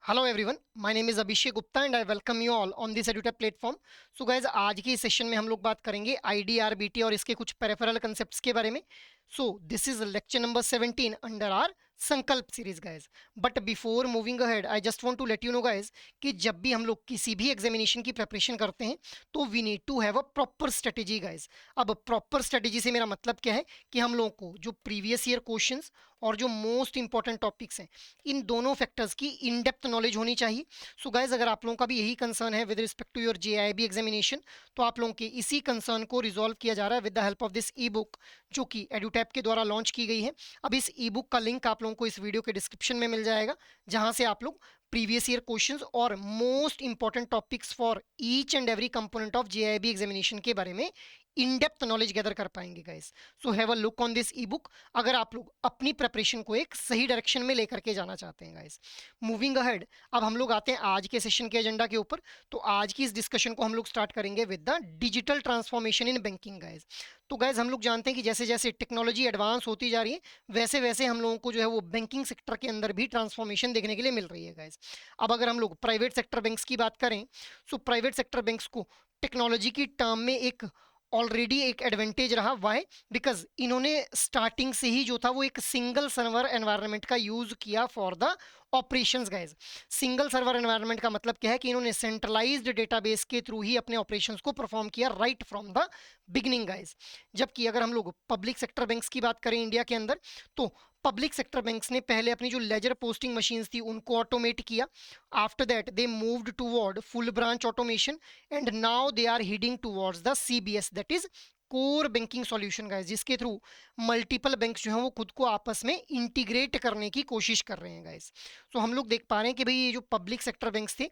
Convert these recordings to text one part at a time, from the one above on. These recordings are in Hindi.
Hello everyone, my name is Abhishek Gupta and I welcome you all on this edutech platform. So guys, आज की सेशन में हम लोग बात करेंगे आईडीआरबीटी और इसके कुछ पेरिफेरल कंसेप्ट्स के बारे में। So this is lecture number 17 under our Sankalp series guys. But before moving ahead I just want to let you know guys कि जब भी हम लोग किसी भी एग्जामिनेशन की प्रिपरेशन करते हैं तो we need to have a proper strategy guys. अब प्रॉपर स्ट्रेटेजी से मेरा मतलब क्या है कि हम लोगों को जो प्रीवियस ईयर क्वेश्चंस और जो मोस्ट इंपॉर्टेंट टॉपिक्स हैं, इन दोनों फैक्टर्स की इन डेप्थ नॉलेज होनी चाहिए। सो गाइज, अगर आप लोगों का भी यही कंसर्न है with respect to your JIB examination, तो आप लोगों के इसी कंसर्न को रिजॉल्व किया जा रहा है with the help of this E book, जो कि एडुटैप के द्वारा लॉन्च की गई है। अब इस ई बुक का लिंक आप लोगों को इस वीडियो के डिस्क्रिप्शन में मिल जाएगा, जहां से आप लोग प्रीवियस ईयर क्वेश्चंस और most important topics for each and every component of JIB examination के बारे में इन डेप्थ नॉलेज गैदर कर पाएंगे guys. So have a look on this E book अगर आप लोग अपनी प्रिपरेशन को एक सही डायरेक्शन में लेकर के जाना चाहते हैं गाइस। मूविंग अहेड, अब हम लोग आते हैं आज के सेशन के एजेंडा के ऊपर। तो आज की इस डिस्कशन को हम लोग स्टार्ट करेंगे with the digital transformation in banking guys. तो गाइज, हम लोग जानते हैं कि जैसे जैसे टेक्नोलॉजी एडवांस होती जा रही है, वैसे वैसे हम लोगों को जो है वो बैंकिंग सेक्टर के अंदर भी ट्रांसफॉर्मेशन देखने के लिए मिल रही है गाइज। अब अगर हम लोग प्राइवेट सेक्टर बैंक्स की बात करें, सो प्राइवेट सेक्टर बैंक्स को टेक्नोलॉजी की टर्म में एक ऑलरेडी एक एडवांटेज रहा। वाई? बिकॉज इन्होंने स्टार्टिंग से ही जो था वो एक सिंगल सर्वर एनवायरनमेंट का यूज किया for the operations guys. Single server environment का मतलब क्या है कि इन्होंने सेंट्रलाइज्ड डेटाबेस के थ्रू ही अपने ऑपरेशंस को परफॉर्म किया right from the beginning guys. जबकि अगर हम लोग पब्लिक सेक्टर बैंक्स की बात करें इंडिया के अंदर, तो पब्लिक सेक्टर बैंक्स ने पहले अपनी जो लेजर पोस्टिंग मशीन्स थी उनको ऑटोमेट किया। After that they moved toward full branch automation and now they are heading towards the CBS, that is core banking solution guys, जिसके थ्रू मल्टीपल बैंक्स जो हैं वो खुद को आपस में इंटीग्रेट करने की कोशिश कर रहे हैं गाइस। तो हम लोग देख पा रहे हैं कि भाई ये जो पब्लिक सेक्टर बैंक्स थे,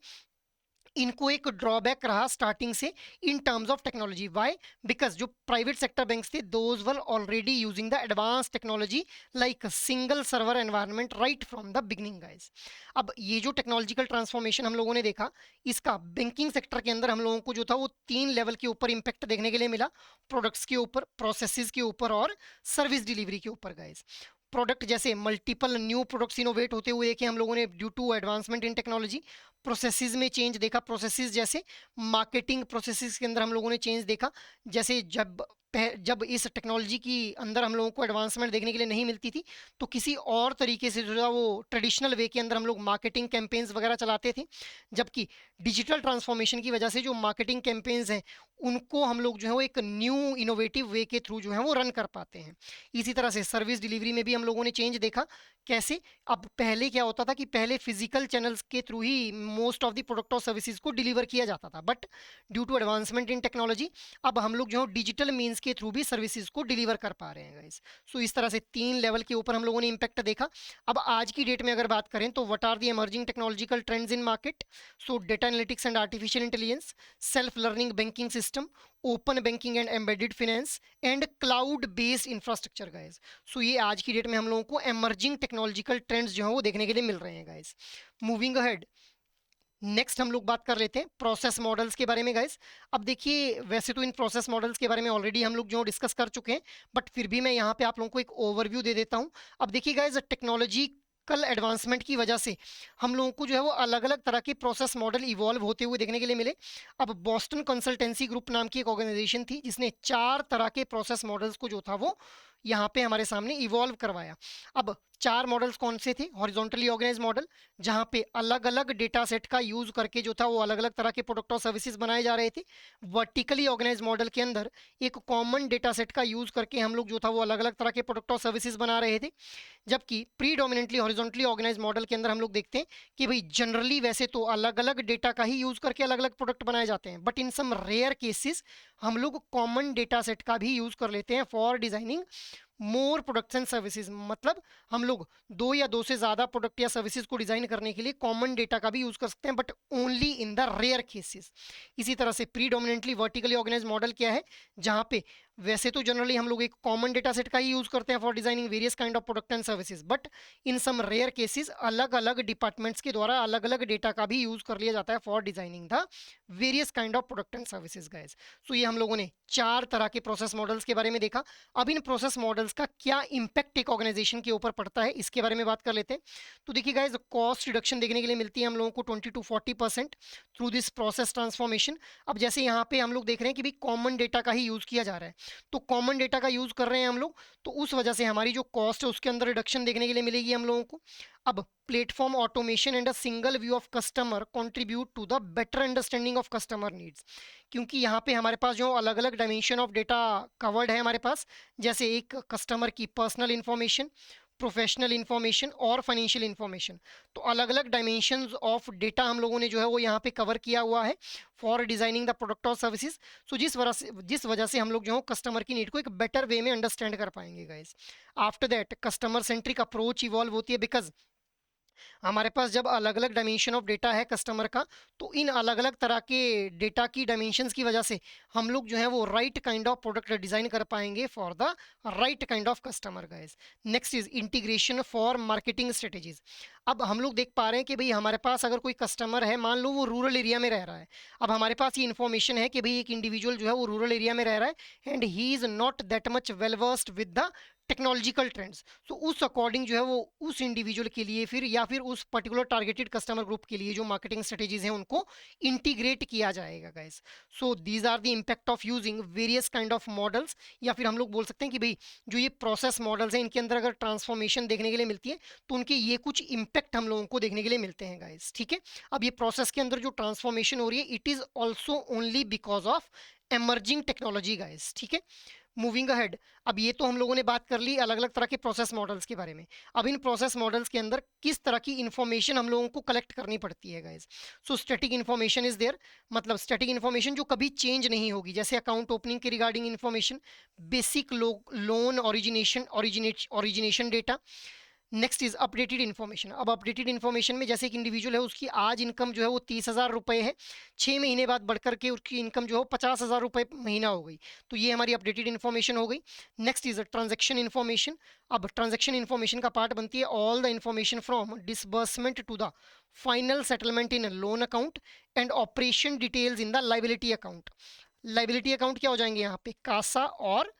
इनको एक ड्रॉबैक रहा स्टार्टिंग से in terms of technology. Why? Because जो प्राइवेट सेक्टर बैंक्स थे those were already using the advance technology like single server environment right from the beginning guys. अब ये जो टेक्नोलॉजिकल ट्रांसफॉर्मेशन हम लोगों ने देखा, इसका बैंकिंग सेक्टर के अंदर हम लोगों को जो था वो 3 लेवल के ऊपर इंपैक्ट देखने के लिए मिला। प्रोडक्ट्स के ऊपर, प्रोसेसेस के ऊपर और सर्विस डिलीवरी के ऊपर गाइस। प्रोडक्ट जैसे मल्टीपल न्यू प्रोडक्ट्स इनोवेट होते हुए देखे हम लोगों ने due to advancement in technology. Processes में चेंज देखा, प्रोसेसेस जैसे मार्केटिंग प्रोसेसेस के अंदर हम लोगों ने चेंज देखा। जैसे जब इस टेक्नोलॉजी की अंदर हम लोगों को एडवांसमेंट देखने के लिए नहीं मिलती थी, तो किसी और तरीके से जो है वो ट्रेडिशनल वे के अंदर हम लोग मार्केटिंग कैंपेन्स वगैरह चलाते थे। जबकि डिजिटल ट्रांसफॉर्मेशन की वजह से जो मार्केटिंग कैंपेन्स हैं उनको हम लोग जो है वो एक न्यू इनोवेटिव वे के थ्रू जो है वो रन कर पाते हैं। इसी तरह से सर्विस डिलीवरी में भी हम लोगों ने चेंज देखा। कैसे? अब पहले क्या होता था कि पहले फिजिकल चैनल्स के थ्रू ही मोस्ट ऑफ द प्रोडक्ट और सर्विसेज को डिलीवर किया जाता था, but due to advancement in technology अब हम लोग जो डिजिटल मीन्स के थ्रू भी सर्विसेज को डिलीवर कर पा रहे हैं गाइस। सो इस तरह से 3 लेवल के ऊपर हम लोगों ने इंपैक्ट देखा। अब आज की डेट में अगर बात करें तो what are the emerging technological trends in market? So data analytics and artificial intelligence, self learning banking system, open banking and embedded finance and cloud based infrastructure guys. So ये आज की डेट में हम लोगों को एमर्जिंग टेक्नोलॉजिकल ट्रेंड्स जो है वो देखने के लिए मिल रहे हैं गाइस। मूविंग अहेड, नेक्स्ट हम लोग बात कर लेते हैं प्रोसेस मॉडल्स के बारे में गाइस। अब देखिए, वैसे तो इन प्रोसेस मॉडल्स के बारे में ऑलरेडी हम लोग जो डिस्कस कर चुके हैं, बट फिर भी मैं यहाँ पे आप लोगों को एक ओवरव्यू दे देता हूँ। अब देखिए गाइस, टेक्नोलॉजी कल एडवांसमेंट की वजह से हम लोगों को जो है वो अलग अलग तरह के प्रोसेस मॉडल इवॉल्व होते हुए देखने के लिए मिले। अब बॉस्टन कंसल्टेंसी ग्रुप नाम की एक ऑर्गेनाइजेशन थी जिसने 4 तरह के प्रोसेस मॉडल्स को जो था वो यहाँ पे हमारे सामने इवॉल्व करवाया। अब 4 मॉडल्स कौन से थे? हॉरिजॉन्टली ऑर्गेनाइज मॉडल, जहाँ पे अलग अलग डेटा सेट का यूज करके जो था वो अलग अलग तरह के प्रोडक्ट और सर्विसेज बनाए जा रहे थे। वर्टिकली ऑर्गेनाइज मॉडल के अंदर एक कॉमन डेटा सेट का यूज करके हम लोग जो था वो अलग अलग तरह के प्रोडक्ट और सर्विसेज बना रहे थे। जबकि प्रीडोमिनेंटली हॉरिजॉन्टली ऑर्गेनाइज मॉडल के अंदर हम लोग देखते हैं कि भाई जनरली वैसे तो अलग अलग डेटा का ही यूज करके अलग अलग प्रोडक्ट बनाए जाते हैं, but in some rare cases हम लोग कॉमन डेटा सेट का भी यूज कर लेते हैं for designing more products and services. मतलब हम लोग 2 या 2 से ज़्यादा प्रोडक्ट या सर्विसेज को डिजाइन करने के लिए कॉमन डेटा का भी यूज कर सकते हैं, but only in the rare cases. इसी तरह से प्रीडोमिनेंटली वर्टिकली ऑर्गेनाइज मॉडल क्या है? जहाँ पे वैसे तो जनरली हम लोग एक कॉमन डेटा सेट का ही यूज करते हैं for designing various kind of product and services, but in some rare cases अलग अलग डिपार्टमेंट्स के द्वारा अलग अलग डेटा का भी यूज कर लिया जाता है for designing the various kind of product and services guys. So ये हम लोगों ने 4 तरह के प्रोसेस मॉडल्स के बारे में देखा। अब इन प्रोसेस मॉडल्स का क्या इंपैक्ट एक ऑर्गेनाइजेशन के ऊपर पड़ता है इसके बारे में बात कर लेते हैं। तो देखिए गाइस, कॉस्ट रिडक्शन देखने के लिए मिलती है हम लोगों को 20 to 40% through this process transformation. अब जैसे यहाँ पे हम लोग देख रहे हैं कि भाई कॉमन डेटा का ही यूज किया जा रहा है, तो कॉमन डेटा का यूज कर रहे हैं हम लोग, तो उस वजह से हमारी जो कॉस्ट है उसके अंदर रिडक्शन देखने के लिए मिलेगी हम लोगों को। अब platform automation and a single view of customer contribute to the better understanding of customer needs, क्योंकि यहाँ पे हमारे पास जो अलग अलग डायमेंशन ऑफ डेटा कवर्ड है हमारे पास, जैसे एक कस्टमर की पर्सनल इंफॉर्मेशन, प्रोफेशनल इंफॉर्मेशन और फाइनेंशियल इंफॉर्मेशन, तो अलग अलग डायमेंशंस ऑफ डेटा हम लोगों ने जो है वो यहाँ पे कवर किया हुआ है फॉर डिजाइनिंग द प्रोडक्ट और सर्विसेज। सो जिस वजह से हम लोग जो है कस्टमर की नीड को एक बेटर वे में अंडरस्टैंड कर पाएंगे guys. After that customer centric approach evolve होती है, बिकॉज हमारे पास जब अलग अलग डायमेंशन ऑफ डेटा है कस्टमर का, तो इन अलग अलग तरह के डेटा की डायमेंशंस की वजह से हम लोग जो है वो right kind of product design कर पाएंगे for the right kind of customer guys. Next is integration for marketing strategies. अब हम लोग देख पा रहे हैं कि भाई हमारे पास अगर कोई कस्टमर है, मान लो वो रूरल एरिया में रह रहा है, अब हमारे पास ये इन्फॉर्मेशन है कि भाई एक इंडिविजुअल जो है वो रूरल एरिया में रह रहा है and he is not that much well versed with the technological trends, तो उस अकॉर्डिंग जो है वो उस इंडिविजुअल के लिए फिर या फिर उस पर्टिकुलर टारगेटेड कस्टमर ग्रुप के लिए जो मार्केटिंग स्ट्रेटेजीज हैं उनको इंटीग्रेट किया जाएगा guys. So these are the impact of using various kind of models, या फिर हम लोग बोल सकते हैं कि भाई जो ये प्रोसेस मॉडल्स हैं इनके अंदर अगर ट्रांसफॉर्मेशन देखने के लिए मिलती है तो उनके ये कुछ इम्पैक्ट हम लोगों को देखने के लिए मिलते हैं गाइस, ठीक है। अब ये प्रोसेस के अंदर जो ट्रांसफॉर्मेशन हो रही है it is also only because of emerging technology guys, ठीक है। मूविंग अहेड, अब ये तो हम लोगों ने बात कर ली अलग अलग तरह के प्रोसेस मॉडल्स के बारे में। अब इन प्रोसेस मॉडल्स के अंदर किस तरह की इंफॉर्मेशन हम लोगों को कलेक्ट करनी पड़ती है guys. So static information is there, मतलब स्टैटिक इंफॉर्मेशन जो कभी चेंज नहीं होगी, जैसे अकाउंट ओपनिंग के regarding information, basic loan origination data. Next is updated information. अब अपडेटेड इन्फॉर्मेशन में जैसे एक इंडिविजुअल है उसकी आज इनकम जो है वो 30,000 रुपये है, 6 महीने बाद बढ़कर के उसकी इनकम जो है 50,000 रुपये महीना हो गई, तो ये हमारी अपडेटेड इन्फॉर्मेशन हो गई। Next is transaction information. अब ट्रांजेक्शन इन्फॉर्मेशन का पार्ट बनती है all the information from disbursement to the final settlement in loan account and operation details in the liability account. Liability account क्या हो जाएंगे यहाँ पे, कासा और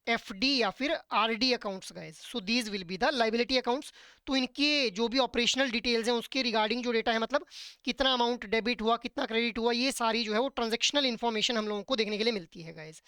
एफडी या फिर RD accounts guys. So these will be the liability accounts. तो इनके जो भी ऑपरेशनल डिटेल्स हैं उसके रिगार्डिंग जो डेटा है, मतलब कितना अमाउंट डेबिट हुआ कितना क्रेडिट हुआ, ये सारी जो है वो ट्रांजेक्शनल इन्फॉर्मेशन हम लोगों को देखने के लिए मिलती है गाइस।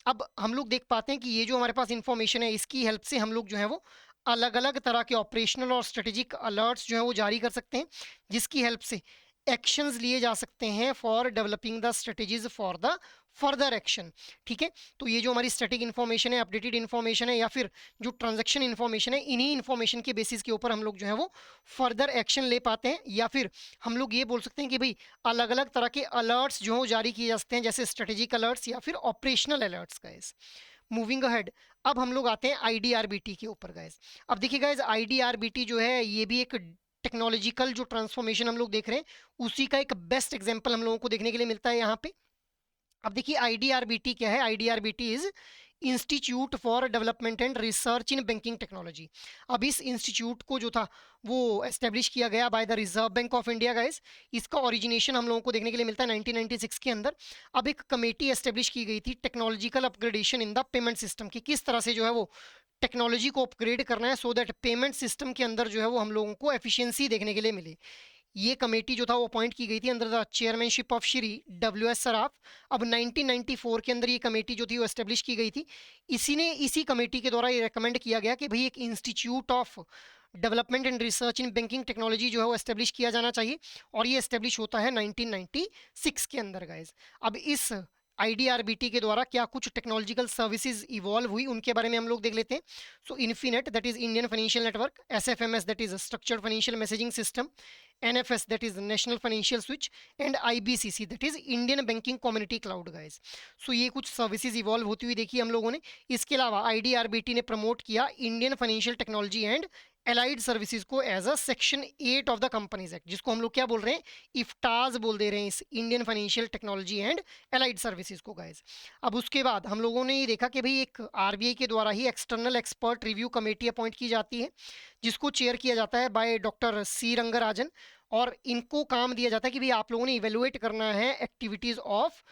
अब हम लोग देख पाते हैं कि ये जो हमारे पास इन्फॉर्मेशन है इसकी हेल्प से हम लोग जो है वो अलग अलग तरह के ऑपरेशनल और स्ट्रेटेजिक अलर्ट्स जो है वो जारी कर सकते हैं, जिसकी हेल्प से एक्शंस लिए जा सकते हैं for developing the strategies for the further action, ठीक है। तो ये जो हमारी स्टैटिक इन्फॉर्मेशन है, अपडेटेड इन्फॉर्मेशन है, या फिर जो ट्रांजैक्शन इन्फॉर्मेशन है, इन्हीं इन्फॉर्मेशन के बेसिस के ऊपर हम लोग जो है वो फर्दर एक्शन ले पाते हैं, या फिर हम लोग ये बोल सकते हैं कि भाई अलग अलग तरह के अलर्ट्स जो जारी किए जा सकते हैं, जैसे स्ट्रेटेजिक अलर्ट्स या फिर operational alerts guys. Moving ahead, अब हम लोग आते हैं आईडीआरबीटी के ऊपर गाइस। अब देखिए गाइस, आईडीआरबीटी जो है ये भी एक टेक्नोलॉजिकल जो ट्रांसफॉर्मेशन हम लोग देख रहे हैं उसी का एक बेस्ट एग्जांपल हम लोगों को देखने के लिए मिलता है यहाँ पे। अब देखिए आईडीआरबीटी क्या है, IDRBT is institute for development and research in banking technology. अब इस इंस्टीट्यूट को जो था वो एस्टेब्लिश किया गया bye the Reserve Bank of India guys. इसका ओरिजिनेशन हम लोगों को देखने के लिए मिलता है 1996 के अंदर। अब एक कमेटी एस्टेब्लिश की गई थी technological upgradation in the payment system की, किस तरह से जो है वो टेक्नोलॉजी को अपग्रेड करना है सो दैट पेमेंट सिस्टम के अंदर जो है वो हम लोगों को एफिशिएंसी देखने के लिए मिले। ये कमेटी जो था वो अपॉइंट की गई थी under the chairmanship of Shri W S Saraf. अब 1994 के अंदर ये कमेटी जो थी वो एस्टेब्लिश की गई थी। इसी कमेटी के द्वारा ये रेकमेंड किया गया कि भाई एक institute of development and research in banking technology जो है वो एस्टेब्लिश किया जाना चाहिए, और ये एस्टेब्लिश होता है 1996 के अंदर गाइज। अब इस आईडीआरबीटी के द्वारा क्या कुछ टेक्नोलॉजिकल सर्विसेज इवॉल्व हुई उनके बारे में हम लोग देख लेते हैं। So INFINET that is Indian financial network, SFMS that is structured financial messaging system, NFS that is national financial switch, and IBCC that is Indian banking community cloud guys. So ये कुछ सर्विसेज इवॉल्व होती हुई देखी हम लोगों ने। इसके अलावा आईडीआरबीटी ने प्रमोट किया Indian financial technology and allied services को as a section 8 of the companies act, जिसको हम लोग क्या बोल रहे हैं, इफ्टाज बोल दे रहे हैं इस Indian financial technology and allied services को गाइज। अब उसके बाद हम लोगों ने ये देखा कि भाई एक आरबीआई के द्वारा ही external expert review committee appoint की जाती है, जिसको चेयर किया जाता है बाय डॉक्टर सी रंगराजन, और इनको काम दिया जाता है कि भाई आप लोगों ने इवेलुएट करना है एक्टिविटीज ऑफ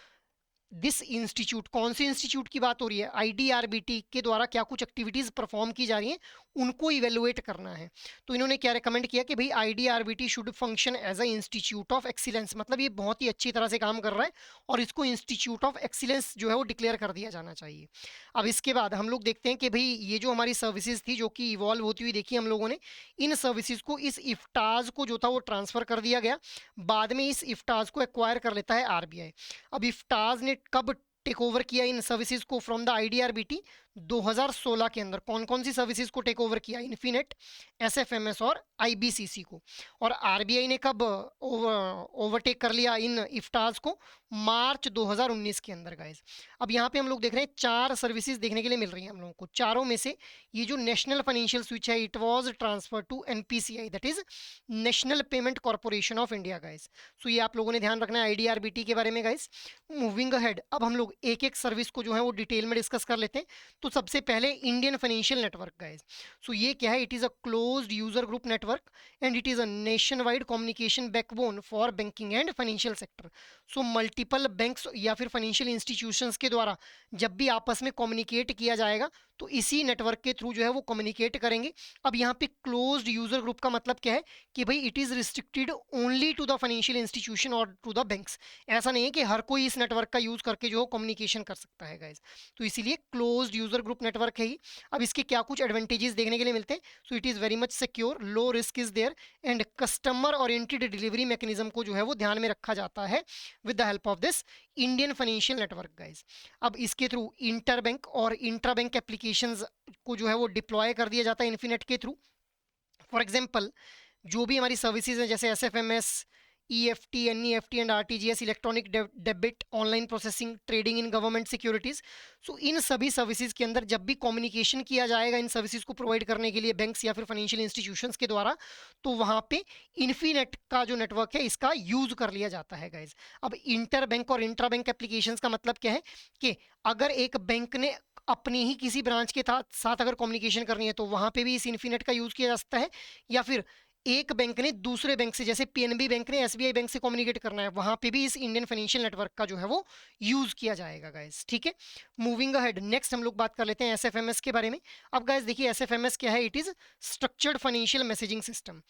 दिस इंस्टीट्यूट। कौन से इंस्टीट्यूट की बात हो रही है, आईडीआरबीटी के द्वारा क्या कुछ एक्टिविटीज परफॉर्म की जा रही हैं, उनको इवेलुएट करना है। तो इन्होंने क्या रेकमेंड किया कि भाई IDRBT should function as a institute of excellence, मतलब ये बहुत ही अच्छी तरह से काम कर रहा है और इसको इंस्टीट्यूट ऑफ एक्सीलेंस जो है वो डिक्लेयर कर दिया जाना चाहिए। अब इसके बाद हम लोग देखते हैं कि भाई ये जो हमारी सर्विसेज थी जो कि इवॉल्व होती हुई देखी हम लोगों ने, इन सर्विसेज को इस इफ्टाज को जो था वो ट्रांसफर कर दिया गया। बाद में इस इफ्टाज को एक्वायर कर लेता है आरबीआई। अब इफ्टाज ने कब टेक ओवर किया इन सर्विसेज को फ्रॉम द आईडीआरबीटी, 2016 के अंदर। कौन कौन सी सर्विसेज को टेक ओवर किया, इन्फिनेट, एसएफएमएस और आईबीसीसी को। और आरबीआई ने कब ओवरटेक कर लिया इन इफ्टाज को, मार्च 2019 के अंदर गाइस। अब यहाँ पे हम लोग देख रहे हैं 4 सर्विसेज देखने के लिए मिल रही हैं हम लोगों को। चारों में से ये जो नेशनल फाइनेंशियल स्विच है, it was transfer to NPCI, that is national payment corporation of India guys. So ये आप लोगों ने ध्यान रखना है आईडीआरबीटी के बारे में गाइस। मूविंग अहेड, अब हम लोग एक एक सर्विस को जो है वो डिटेल में डिस्कस कर लेते हैं। तो सबसे पहले Indian financial network guys. So ये क्या है, it is a closed user group network and it is a nation wide communication backbone for banking and financial sector. So multiple banks या फिर फाइनेंशियल इंस्टीट्यूशंस के द्वारा जब भी आपस में कम्युनिकेट किया जाएगा तो इसी नेटवर्क के थ्रू जो है वो कम्युनिकेट करेंगे। अब यहाँ पे क्लोज्ड यूजर ग्रुप का मतलब क्या है कि भाई it is restricted only to the financial institution और टू द बैंक्स। ऐसा नहीं है कि हर कोई इस नेटवर्क का यूज करके जो कम्युनिकेशन कर सकता है गाइज। तो इसीलिए क्लोज्ड यूजर ग्रुप नेटवर्क है ही। अब इसके क्या कुछ एडवांटेजेस देखने के लिए मिलते हैं। So it is very much secure, low risk is there and customer oriented delivery mechanism को जो है वो ध्यान में रखा जाता है with the help of this Indian financial network guys. अब इसके थ्रू इंटर बैंक और इंट्रा बैंक एप्लीकेशंस को जो है वो डिप्लॉय कर दिया जाता है इन्फिनेट के थ्रू। फॉर एग्जांपल जो भी हमारी सर्विसेज हैं जैसे SFMS, EFT, NEFT and RTGS, electronic debit, online processing, trading in government securities. So इन सभी सर्विसेज के अंदर जब भी कम्युनिकेशन किया जाएगा इन सर्विसेज को प्रोवाइड करने के लिए बैंक्स या फिर फाइनेंशियल इंस्टीट्यूशंस के द्वारा, तो वहां पे इन्फीनेट का जो नेटवर्क है इसका यूज कर लिया जाता है गाइज। अब इंटर बैंक और इंट्रा बैंक एप्लीकेशंस का मतलब क्या है कि अगर एक बैंक ने अपनी ही किसी ब्रांच के साथ अगर कम्युनिकेशन करनी है तो वहां पे भी इस इन्फिनेट का यूज किया जा सकता है, या फिर एक बैंक ने दूसरे बैंक से, जैसे पीएनबी बैंक ने एसबीआई बैंक से कम्युनिकेट करना है, वहां पे भी इस इंडियन फाइनेंशियल नेटवर्क का जो है वो यूज किया जाएगा गाइस। ठीक है, मूविंग अहेड, नेक्स्ट हम लोग बात कर लेते हैं एसएफएमएस के बारे में। अब गाइस देखिए एसएफएमएस क्या है, it is structured financial messaging system.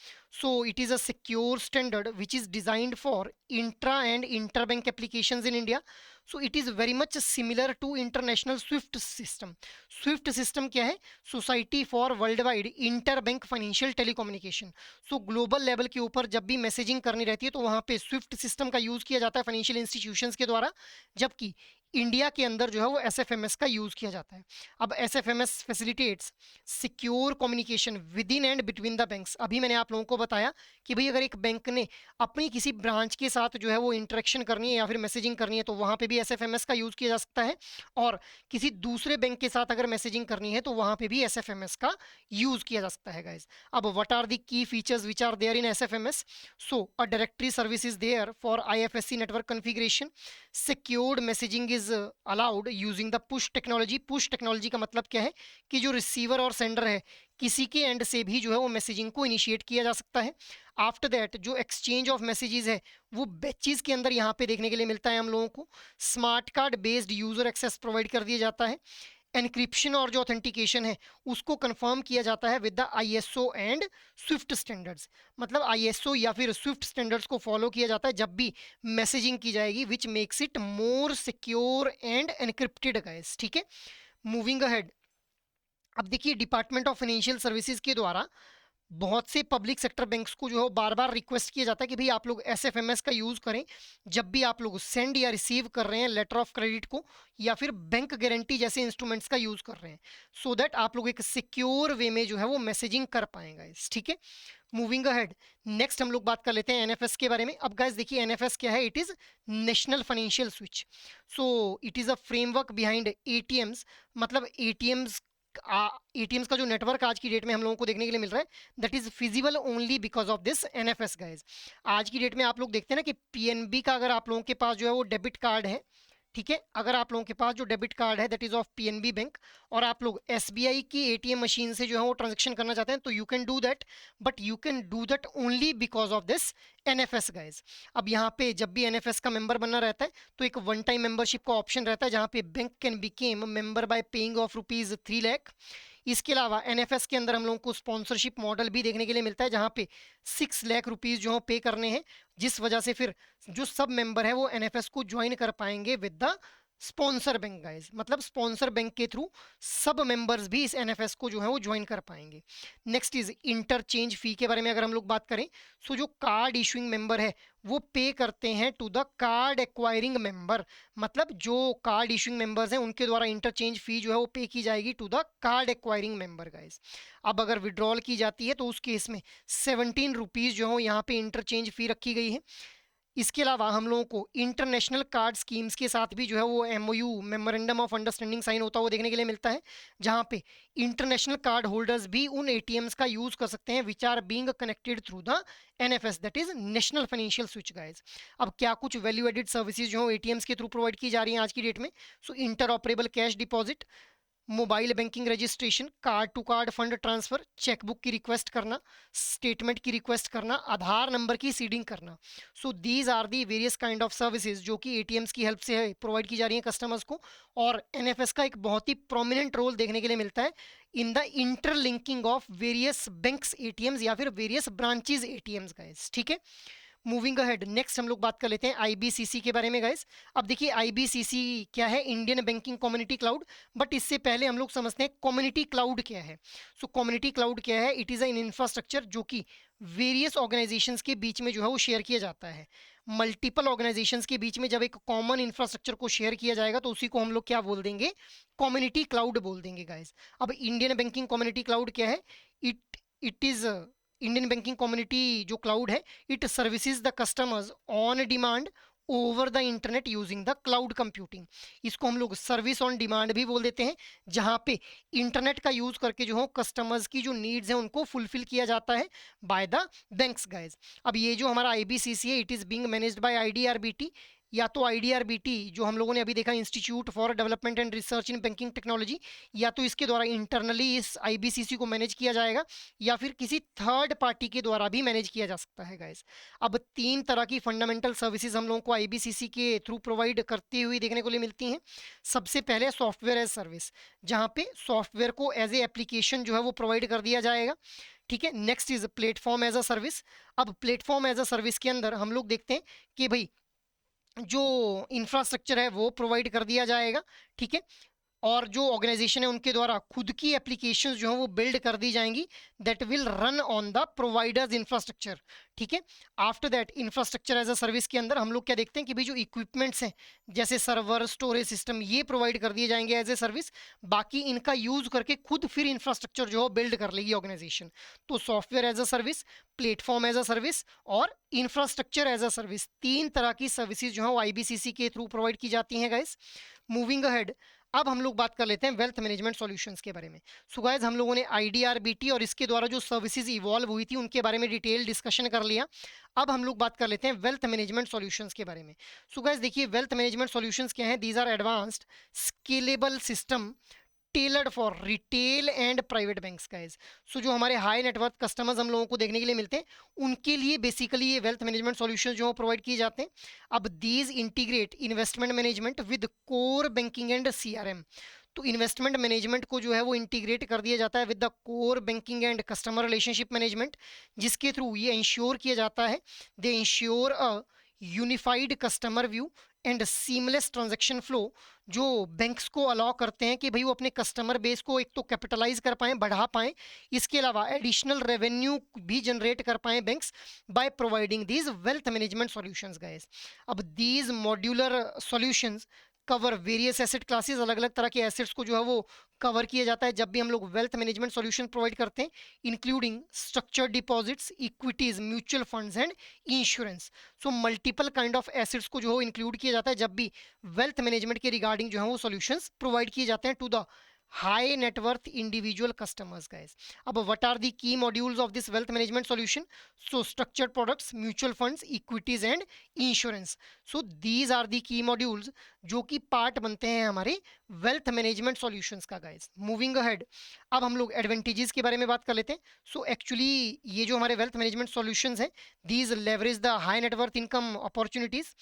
So it is a secure standard which is designed for intra and inter bank applications in India. So it is very much similar to international SWIFT system. SWIFT system क्या है, society for world wide inter bank financial telecommunication. So global level के ऊपर जब भी मैसेजिंग करनी रहती है तो वहां पे स्विफ्ट सिस्टम का यूज किया जाता है फाइनेंशियल इंस्टीट्यूशंस के द्वारा, जबकि इंडिया के अंदर जो है वो एसएफएमएस का यूज किया जाता है। अब SFMS facilitates secure communication within and between the banks. अभी मैंने आप लोगों को बताया कि भाई अगर एक बैंक ने अपनी किसी ब्रांच के साथ जो है वो इंटरेक्शन करनी है या फिर मैसेजिंग करनी है तो वहां पे भी एसएफएमएस का यूज किया जा सकता है, और किसी दूसरे बैंक के साथ अगर मैसेजिंग करनी है तो वहां पे भी एसएफएमएस का यूज किया जा सकता है गाइस। अब what are the key features which are there in SFMS. So a directory service is there for IFSC network configuration, secured messaging is allowed using the push technology. Push technology का मतलब क्या है कि जो रिसीवर और सेंडर है किसी के एंड से भी जो है वो मैसेजिंग को इनिशिएट किया जा सकता है। आफ्टर दैट जो एक्सचेंज ऑफ मैसेजेस है वो बैचेस के अंदर यहाँ पे देखने के लिए मिलता है हम लोगों को। Smart card based user access provide कर दिया जाता है। एनक्रिप्शन और जो ऑथेंटिकेशन है उसको कंफर्म किया जाता है with the ISO and Swift standards. मतलब आईएसओ या फिर स्विफ्ट स्टैंडर्ड्स को फॉलो किया जाता है जब भी मैसेजिंग की जाएगी, which makes it more secure end encrypted guys. ठीक है, मूविंग अहेड, अब देखिए डिपार्टमेंट ऑफ फाइनेंशियल सर्विसेज के द्वारा बहुत से पब्लिक सेक्टर बैंक्स को जो है बार बार रिक्वेस्ट किया जाता है कि भाई आप लोग एसएफएमएस का यूज करें जब भी आप लोग सेंड या रिसीव कर रहे हैं लेटर ऑफ क्रेडिट को या फिर बैंक गारंटी जैसे इंस्ट्रूमेंट्स का यूज कर रहे हैं, सो दैट आप लोग एक सिक्योर वे में जो है वो मैसेजिंग कर पाएंगे इस। ठीक है, मूविंग अहेड, नेक्स्ट हम लोग बात कर लेते हैं एनएफएस के बारे में। अब गाइस देखिए एनएफएस क्या है, it is national financial switch. So it is a framework behind ATMs, मतलब एटीएम्स एटीएम्स का जो नेटवर्क आज की डेट में हम लोगों को देखने के लिए मिल रहा है, that is feasible only because of this NFS guys. आज की डेट में आप लोग देखते हैं ना कि पीएनबी का अगर आप लोगों के पास जो है वो डेबिट कार्ड है, ठीक है, अगर आप लोगों के पास जो डेबिट कार्ड है that is of PNB bank, और आप लोग एसबीआई की एटीएम मशीन से जो है वो ट्रांजेक्शन करना चाहते हैं, तो you can do that, but you can do that only because of this NFS guys. अब यहाँ पे जब भी एनएफएस का मेंबर बनना रहता है तो एक वन टाइम मेंबरशिप का ऑप्शन रहता है, जहाँ पे bank can became member bye paying off ₹3 lakh. इसके अलावा एनएफएस के अंदर हम लोगों को स्पॉन्सरशिप मॉडल भी देखने के लिए मिलता है, जहाँ पे ₹6 लाख जो पे करने हैं, जिस वजह से फिर जो सब मेंबर है वो एनएफएस को ज्वाइन कर पाएंगे with the sponsor bank guys. मतलब स्पॉन्सर बैंक के थ्रू सब मेंबर्स भी इस एनएफएस को जो है वो ज्वाइन कर पाएंगे। नेक्स्ट इज इंटरचेंज फी के बारे में अगर हम लोग बात करें, सो जो कार्ड इशूइंग मेंबर है वो पे करते हैं to the card acquiring member. मतलब जो कार्ड इशूइंग मेंबर्स हैं उनके द्वारा इंटरचेंज फी जो है वो पे की जाएगी to the card acquiring member guys. अब अगर विड्रॉल की जाती है तो उस केस में ₹17 जो है यहाँ पे इंटरचेंज फी रखी गई है। इसके अलावा हम लोगों को इंटरनेशनल कार्ड स्कीम्स के साथ भी जो है वो MOU memorandum of understanding sign होता हुआ देखने के लिए मिलता है, जहां पे इंटरनेशनल कार्ड होल्डर्स भी उन एटीएम्स का यूज कर सकते हैं which are being connected through the NFS, that is national financial switch guys. अब क्या कुछ वैल्यू एडेड सर्विसेज जो एटीएम्स के थ्रू प्रोवाइड की जा रही हैं आज की डेट में, so interoperable cash deposit, mobile banking registration, card to card fund transfer, chequebook की रिक्वेस्ट करना, स्टेटमेंट की रिक्वेस्ट करना, आधार नंबर की सीडिंग करना। So these are the various kind of services जो कि एटीएम्स की हेल्प से प्रोवाइड की जा रही हैं कस्टमर्स को, और एनएफएस का एक बहुत ही प्रोमिनेंट रोल देखने के लिए मिलता है in the interlinking of various banks ATMs या फिर वेरियस ब्रांचेज एटीएम्स गाइस, ठीक है। मूविंग अहेड, नेक्स्ट हम लोग बात कर लेते हैं आईबीसीसी के बारे में गाइस। अब देखिए आईबीसीसी क्या है, Indian banking community cloud, but इससे पहले हम लोग समझते हैं कम्युनिटी क्लाउड क्या है। सो कम्युनिटी क्लाउड क्या है, इट इज़ एन इंफ्रास्ट्रक्चर जो कि वेरियस ऑर्गेनाइजेशंस के बीच में जो है वो शेयर किया जाता है। मल्टीपल ऑर्गेनाइजेशंस के बीच में जब एक कॉमन इंफ्रास्ट्रक्चर को शेयर किया जाएगा तो उसी को हम लोग क्या बोल देंगे, कम्युनिटी क्लाउड बोल देंगे गाइस। अब इंडियन बैंकिंग कम्युनिटी क्लाउड क्या है, it is Indian banking community जो क्लाउड है, it services the customers on demand over the internet using the cloud computing. इसको हम लोग सर्विस ऑन डिमांड भी बोल देते हैं, जहां पे इंटरनेट का यूज करके जो हो कस्टमर्स की जो नीड्स हैं उनको फुलफिल किया जाता है बाय द बैंक्स गाइज। अब ये जो हमारा आईबीसीसी है, it is being managed by IDRBT, या तो आईडीआरबीटी जो हम लोगों ने अभी देखा institute for development and research in banking technology, या तो इसके द्वारा इंटरनली इस आईबीसीसी को मैनेज किया जाएगा, या फिर किसी थर्ड पार्टी के द्वारा भी मैनेज किया जा सकता है गाइस। अब 3 तरह की फंडामेंटल सर्विसेज हम लोगों को आईबीसीसी के थ्रू प्रोवाइड करती हुई देखने को मिलती हैं। सबसे पहले सॉफ्टवेयर एज सर्विस, जहाँ पे सॉफ्टवेयर को एज ए एप्लीकेशन जो है वो प्रोवाइड कर दिया जाएगा, ठीक है। Next is platform as a service. अब प्लेटफॉर्म एज अ सर्विस के अंदर हम लोग देखते हैं कि भाई जो इंफ्रास्ट्रक्चर है वो प्रोवाइड कर दिया जाएगा, ठीक है, और जो ऑर्गेनाइजेशन है उनके द्वारा खुद की एप्लीकेशंस जो है वो बिल्ड कर दी जाएंगी that will run on the providers infrastructure, ठीक है। After that infrastructure as a service के अंदर हम लोग क्या देखते हैं कि भाई जो इक्विपमेंट्स हैं जैसे सर्वर, स्टोरेज सिस्टम, ये प्रोवाइड कर दिए जाएंगे एज ए सर्विस, बाकी इनका यूज करके खुद फिर इंफ्रास्ट्रक्चर जो है बिल्ड कर लेगी ऑर्गेनाइजेशन। तो software as a service, platform as a service और इंफ्रास्ट्रक्चर एज अ सर्विस, 3 तरह की सर्विसेज जो है वो आईबीसीसी के थ्रू प्रोवाइड की जाती हैं गाइस। मूविंग अहेड, अब हम लोग बात कर लेते हैं वेल्थ मैनेजमेंट सॉल्यूशंस के बारे में। सो गाइस हम लोगों ने आईडीआरबीटी और इसके द्वारा जो सर्विसेज इवॉल्व हुई थी उनके बारे में डिटेल डिस्कशन कर लिया। अब हम लोग बात कर लेते हैं वेल्थ मैनेजमेंट सॉल्यूशंस के बारे में। सो गाइस देखिए वेल्थ मैनेजमेंट सॉल्यूशंस क्या है, these are advanced scalable system tailored for retail and private banks guys. So जो हमारे हाई नेटवर्थ कस्टमर्स हम लोगों को देखने के लिए मिलते हैं उनके लिए बेसिकली ये वेल्थ मैनेजमेंट सॉल्यूशंस जो प्रोवाइड किए जाते हैं। अब these integrate investment management with core banking and CRM. तो इन्वेस्टमेंट मैनेजमेंट को जो है वो इंटीग्रेट कर दिया जाता है with the core banking and customer relationship management, जिसके थ्रू ये इंश्योर किया जाता है, दे ensure a unified customer view and seamless transaction flow, जो बैंक्स को अलाउ करते हैं कि भाई वो अपने कस्टमर बेस को एक तो कैपिटलाइज कर पाएँ, बढ़ा पाएँ, इसके अलावा एडिशनल रेवेन्यू भी जनरेट कर पाएँ banks by providing these wealth management solutions guys. अब these modular solutions cover various asset classes, अलग अलग तरह के एसेट्स को जो है वो कवर किया जाता है जब भी हम लोग वेल्थ मैनेजमेंट सॉल्यूशन प्रोवाइड करते हैं, including structured deposits, equities, mutual funds and insurance. So multiple kind of assets को जो है इंक्लूड किया जाता है जब भी वेल्थ मैनेजमेंट के रिगार्डिंग जो है वो सॉल्यूशंस प्रोवाइड किए जाते हैं to the high net worth individual customers, guys. अब what are the key modules of this wealth management solution? So structured products, mutual funds, equities and insurance. So these are the key modules जो कि पार्ट बनते हैं हमारे वेल्थ मैनेजमेंट सॉल्यूशंस का, गाइस. मूविंग अहेड, अब हम लोग एडवांटेजेस के बारे में बात कर लेते हैं. सो एक्चुअली ये जो हमारे वेल्थ मैनेजमेंट सॉल्यूशंस हैं, these leverage the high net worth income opportunities,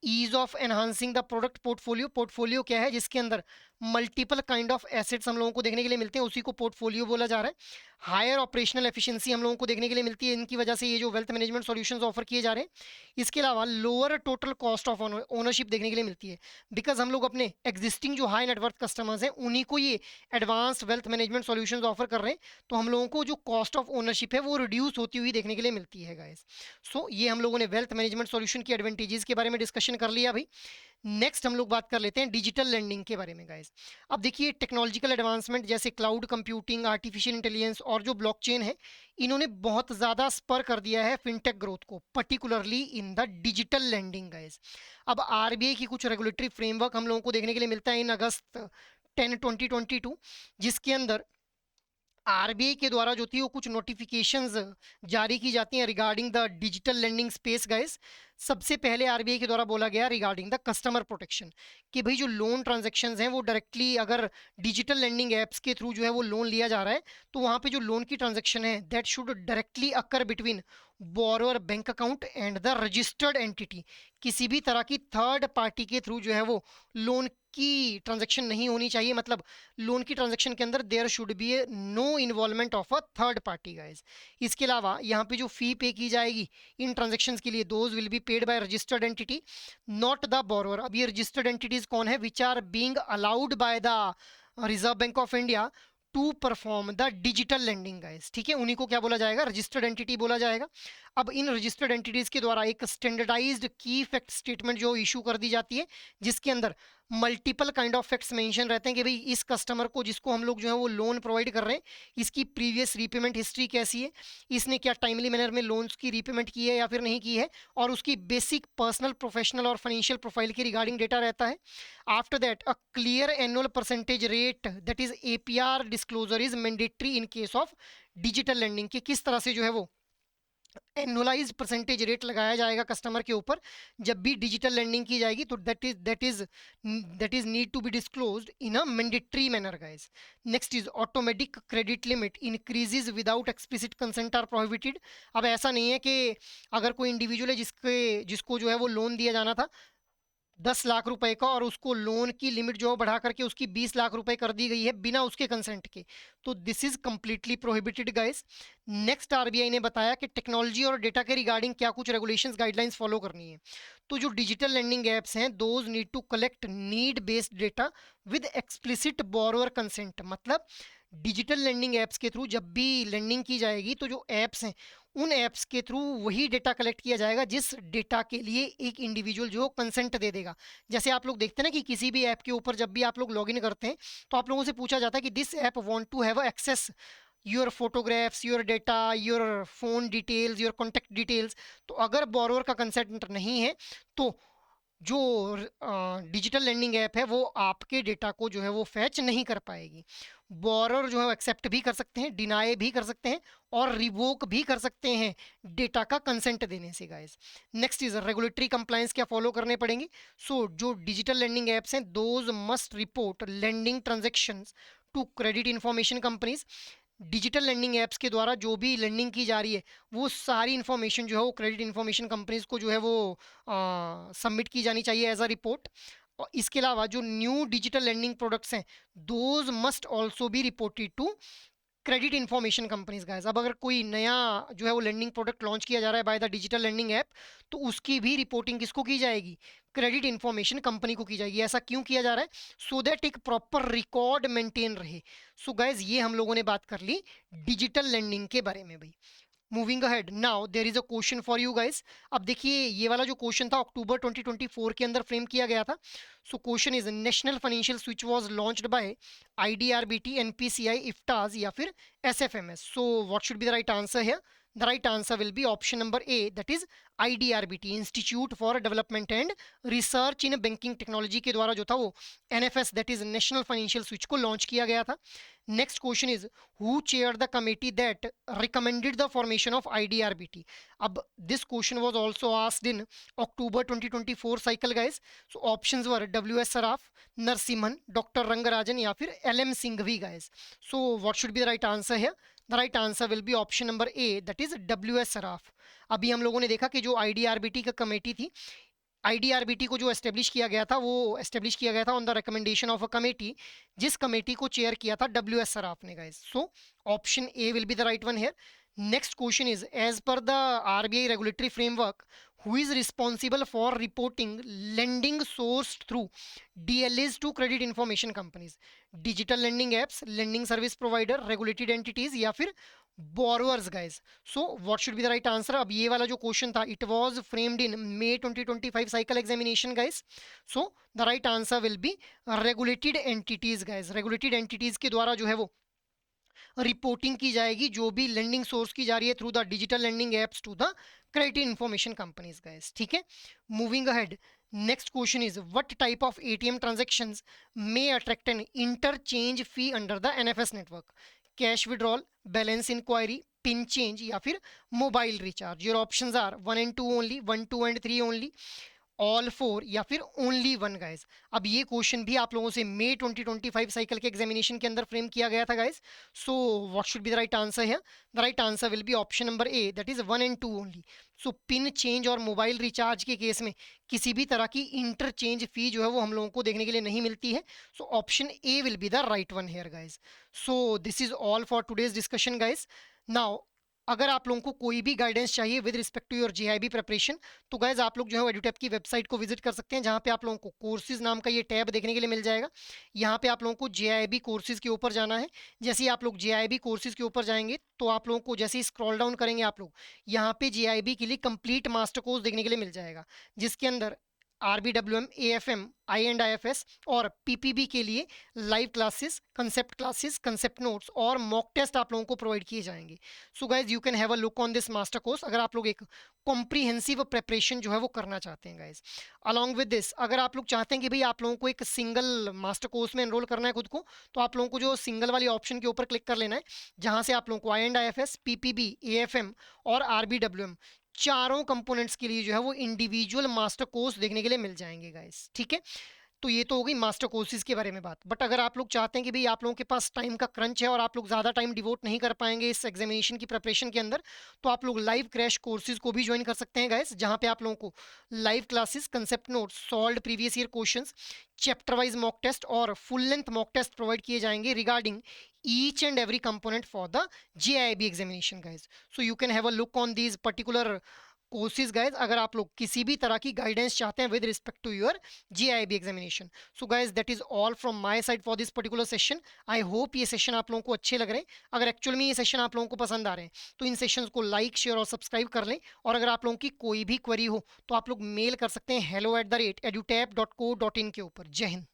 ease of enhancing the product portfolio. Portfolio क्या है? जिसके अंदर मल्टीपल काइंड ऑफ एसेट्स हम लोगों को देखने के लिए मिलते हैं, उसी को पोर्टफोलियो बोला जा रहा है. हायर ऑपरेशनल एफिशिएंसी हम लोगों को देखने के लिए मिलती है इनकी वजह से, ये जो वेल्थ मैनेजमेंट सॉल्यूशंस ऑफर किए जा रहे हैं. इसके अलावा lower total cost of ownership देखने के लिए मिलती है, बिकॉज हम लोग अपने एग्जिस्टिंग जो हाई नेटवर्थ कस्टमर्स हैं उन्हीं को ये advanced wealth management solutions offer कर रहे हैं. तो हम लोगों को जो कॉस्ट ऑफ ओनरशिप है वो रिड्यूस होती हुई देखने के लिए मिलती है, गाइस. सो ये हम लोगों ने वेल्थ मैनेजमेंट सॉल्यूशन की एडवांटेजेस के बारे में डिस्कशन कर लिया भाई. नेक्स्ट हम लोग बात कर लेते हैं डिजिटल लैंडिंग के बारे में, गाइस. अब देखिए, टेक्नोलॉजिकल एडवांसमेंट जैसे क्लाउड कंप्यूटिंग, आर्टिफिशियल इंटेलिजेंस और जो ब्लॉकचेन है, इन्होंने बहुत ज़्यादा स्पर कर दिया है फिनटेक ग्रोथ को, particularly in the digital landing, guys. अब आरबीआई की कुछ रेगुलेटरी फ्रेमवर्क हम लोगों को देखने के लिए मिलता है इन अगस्त 10 2022, जिसके अंदर आरबीआई के द्वारा जो थी वो कुछ नोटिफिकेशंस जारी की जाती हैं regarding the digital lending space, guys. सबसे पहले आरबीआई के द्वारा बोला गया रिगार्डिंग द कस्टमर प्रोटेक्शन, कि भाई जो लोन ट्रांजैक्शंस हैं वो डायरेक्टली अगर डिजिटल लेंडिंग एप्स के थ्रू जो है वो लोन लिया जा रहा है, तो वहाँ पे जो लोन की ट्रांजैक्शन है that should directly occur between borrower bank account and the registered entity. किसी भी तरह की थर्ड पार्टी के थ्रू जो है वो लोन की ट्रांजैक्शन नहीं होनी चाहिए. मतलब लोन की ट्रांजैक्शन के अंदर there should be a no involvement of a third party, guys. इसके अलावा यहाँ पे जो फी पे की जाएगी इन ट्रांजैक्शंस के लिए, those will be paid by registered entity, not the borrower. अब ये रजिस्टर्ड एंटिटीज कौन है? Which are being allowed by the Reserve Bank of India to perform the digital lending, guys. ठीक है, उन्हीं को क्या बोला जाएगा? रजिस्टर्ड एंटिटी बोला जाएगा. अब इन रजिस्टर्ड एंटिटीज के द्वारा एक स्टैंडर्डाइज्ड की फैक्ट स्टेटमेंट जो इशू कर दी जाती है, जिसके अंदर multiple kind of facts mention रहते हैं कि भाई इस कस्टमर को जिसको हम लोग जो है वो लोन प्रोवाइड कर रहे हैं, इसकी प्रीवियस रीपेमेंट हिस्ट्री कैसी है, इसने क्या टाइमली मैनर में लोन्स की रीपेमेंट की है या फिर नहीं की है, और उसकी बेसिक पर्सनल, प्रोफेशनल और फाइनेंशियल प्रोफाइल के रिगार्डिंग डेटा रहता है. After that a clear annual percentage rate that is APR disclosure is mandatory in case of digital lending, कि किस तरह से जो है वो एनुअलाइज परसेंटेज रेट लगाया जाएगा कस्टमर के ऊपर जब भी डिजिटल लेंडिंग की जाएगी. तो that is need to be disclosed in a mandatory manner, guys. Next is automatic credit limit increases without explicit consent are prohibited. अब ऐसा नहीं है कि अगर कोई इंडिविजुअल है जिसको जो है वो लोन दिया जाना था 10 लाख रुपए का, और उसको लोन की लिमिट जो बढ़ा करके उसकी 20 लाख रुपए कर दी गई है बिना उसके कंसेंट के, तो this is completely prohibited, guys. Next, RBI ने बताया कि टेक्नोलॉजी और डेटा के रिगार्डिंग क्या कुछ रेगुलेशंस, गाइडलाइंस फॉलो करनी है. तो जो डिजिटल लेंडिंग एप्स हैं those need to collect need based data with explicit borrower consent. मतलब डिजिटल लेंडिंग एप्स के थ्रू जब भी लेंडिंग की जाएगी तो जो एप्स हैं उन एप्स के थ्रू वही डेटा कलेक्ट किया जाएगा जिस डेटा के लिए एक इंडिविजुअल जो कंसेंट दे देगा. जैसे आप लोग देखते हैं ना कि किसी भी ऐप के ऊपर जब भी आप लोग लॉगिन करते हैं तो आप लोगों से पूछा जाता है कि this app want to have access your photographs, your data, your phone details, your contact details. तो अगर बोरोवर का कंसेंट नहीं है तो जो डिजिटल लेंडिंग ऐप है वो आपके डेटा को जो है वो फैच नहीं कर पाएगी. बोरोर जो है एक्सेप्ट भी कर सकते हैं, डिनाई भी कर सकते हैं और रिवोक भी कर सकते हैं डेटा का कंसेंट देने से, guys. Next is regulatory compliance क्या फॉलो करने पड़ेंगे. सो जो डिजिटल लेंडिंग एप्स हैं those must report lending transactions to credit information companies. Digital lending apps के द्वारा जो भी लेंडिंग की जा रही है वो सारी इन्फॉर्मेशन जो है वो क्रेडिट इन्फॉर्मेशन कंपनीज को जो है वो सबमिट की जानी चाहिए एज अ रिपोर्ट. और इसके अलावा जो न्यू डिजिटल लेंडिंग प्रोडक्ट्स हैं those must also be reported to credit information companies, guys. अब अगर कोई नया जो है वो लेंडिंग प्रोडक्ट लॉन्च किया जा रहा है by the digital lending app, तो उसकी भी रिपोर्टिंग किसको की जाएगी? क्रेडिट इन्फॉर्मेशन कंपनी को की जाएगी. ऐसा क्यों किया जा रहा है? सो दैट एक प्रॉपर रिकॉर्ड मेंटेन रहे. सो गाइस ये हम लोगों ने बात कर ली डिजिटल लेंडिंग के बारे में भाई. Moving ahead, now there is a question for you guys. अब देखिए ये वाला जो क्वेश्चन था अक्टूबर 2024 के अंदर फ्रेम किया गया था. So question is national financial switch was launched by IDRBT, NPCI, IFTAS या फिर SFMS. So what should be the right answer here? The right answer will be option number A, that is IDRBT, institute for development and research in banking technology के द्वारा जो था वो NFS that is national financial switch को लॉन्च किया गया था। Next question is who chair the committee that recommended the formation of IDRBT। अब this question was also asked in October 2024 cycle guys. So options were WS Saraf, Narasimhan, doctor Rangarajan या फिर LM Singhvi guys. So what should be the right answer here? The right answer will be option number A, that is WS Saraf. अभी हम लोगों ने देखा कि जो IDRBT का कमेटी थी, IDRBT को जो एस्टेब्लिश किया गया था वो एस्टेब्लिश किया गया था on the recommendation of a committee, जिस कमेटी को चेयर किया था WS सराफ ने guys. So option A will be the right one here. Next question is as per the RBI regulatory framework who is responsible for reporting lending sourced through DLAs to credit information companies, digital lending apps, lending service provider, regulated entities या फिर borrowers guys। so what should be the right answer? अब ये वाला जो क्वेश्चन था it was framed in May 2025 cycle examination guys। so the right answer will be regulated entities guys। regulated entities के द्वारा जो है वो रिपोर्टिंग की जाएगी जो भी लेंडिंग सोर्स की जा रही है through the digital lending apps to the credit information companies guys. ठीक है, moving ahead, next question is what type of ATM transactions may attract an interchange fee under the NFS network? Cash withdrawal, balance enquiry, pin change या फिर mobile recharge. Your options are 1 and 2 only, 1, 2 and 3 only, all 4 या फिर ओनली 1 गाइस। अब ये क्वेश्चन भी आप लोगों से May 2025 साइकिल के एग्जामिनेशन के अंदर फ्रेम किया गया था guys. So what should be the right answer here? The right answer will be option number A, that is 1 and 2 only. So pin change और मोबाइल रिचार्ज के केस में किसी भी तरह की इंटरचेंज फी जो है वो हम लोगों को देखने के लिए नहीं मिलती है। So option A will be the right one here guys. So this is all for today's discussion guys. Now अगर आप लोगों को कोई भी गाइडेंस चाहिए with respect to your JIB preparation, तो गाइज आप लोग जो है एडुटैप की वेबसाइट को विजिट कर सकते हैं, जहां पे आप लोगों को कोर्सेज नाम का ये टैब देखने के लिए मिल जाएगा। यहाँ पे आप लोगों को JIB कोर्सेज के ऊपर जाना है। जैसे ही आप लोग JIB कोर्सेज के ऊपर जाएंगे तो आप लोगों को जैसे ही स्क्रॉल डाउन करेंगे आप लोग यहाँ पे JIB के लिए कंप्लीट मास्टर कोर्स देखने के लिए मिल जाएगा, जिसके अंदर RBWM, AFM, I&IFS और PPB के लिए लाइव क्लासेस, कंसेप्ट नोट्स और मॉक टेस्ट आप लोगों को प्रोवाइड किए जाएंगे। So guys you can have a look on this master course अगर आप लोग एक कॉम्प्रीहेंसिव प्रिपरेशन जो है वो करना चाहते हैं गाइज। अलॉन्ग विद दिस अगर आप लोग चाहते हैं कि भाई आप लोगों को एक सिंगल मास्टर कोर्स में एनरोल करना है खुद को, तो आप लोगों को जो सिंगल वाली ऑप्शन के ऊपर क्लिक कर लेना है, जहां से आप लोगों को I&IFS, PPB, AFM और RBWM चारों कंपोनेंट्स के लिए जो है वो इंडिविजुअल मास्टर कोर्स देखने के लिए मिल जाएंगे गाइस। ठीक है, तो ये तो हो गई मास्टर कोर्सेज के बारे में बात। बट अगर आप लोग चाहते हैं कि भाई आप लोगों के पास टाइम का क्रंच है और आप लोग ज़्यादा टाइम डिवोट नहीं कर पाएंगे इस एग्जामिनेशन की प्रिपरेशन के अंदर, तो आप लोग लाइव क्रैश कोर्सेज को भी ज्वाइन कर सकते हैं गाइस, जहां पे आप लोगों को live classes, concept notes, solved previous year questions, chapter wise mock test और full length mock test provide किए जाएंगे regarding each and every component for the JIB examination guys। so you can have a look on these particular courses guys अगर आप लोग किसी भी तरह की गाइडेंस चाहते हैं with respect to your JIB examination. So guys that is all from my side for this particular session. I hope ये सेशन आप लोगों को अच्छे लग रहे हैं। अगर एक्चुअल में ये सेशन आप लोगों को पसंद आ रहे हैं तो इन सेशंस को लाइक, शेयर और सब्सक्राइब कर लें। और अगर आप लोगों की कोई भी क्वेरी हो तो आप लोग मेल कर सकते हैं hello@edutap.co.in के ऊपर। जय हिंद।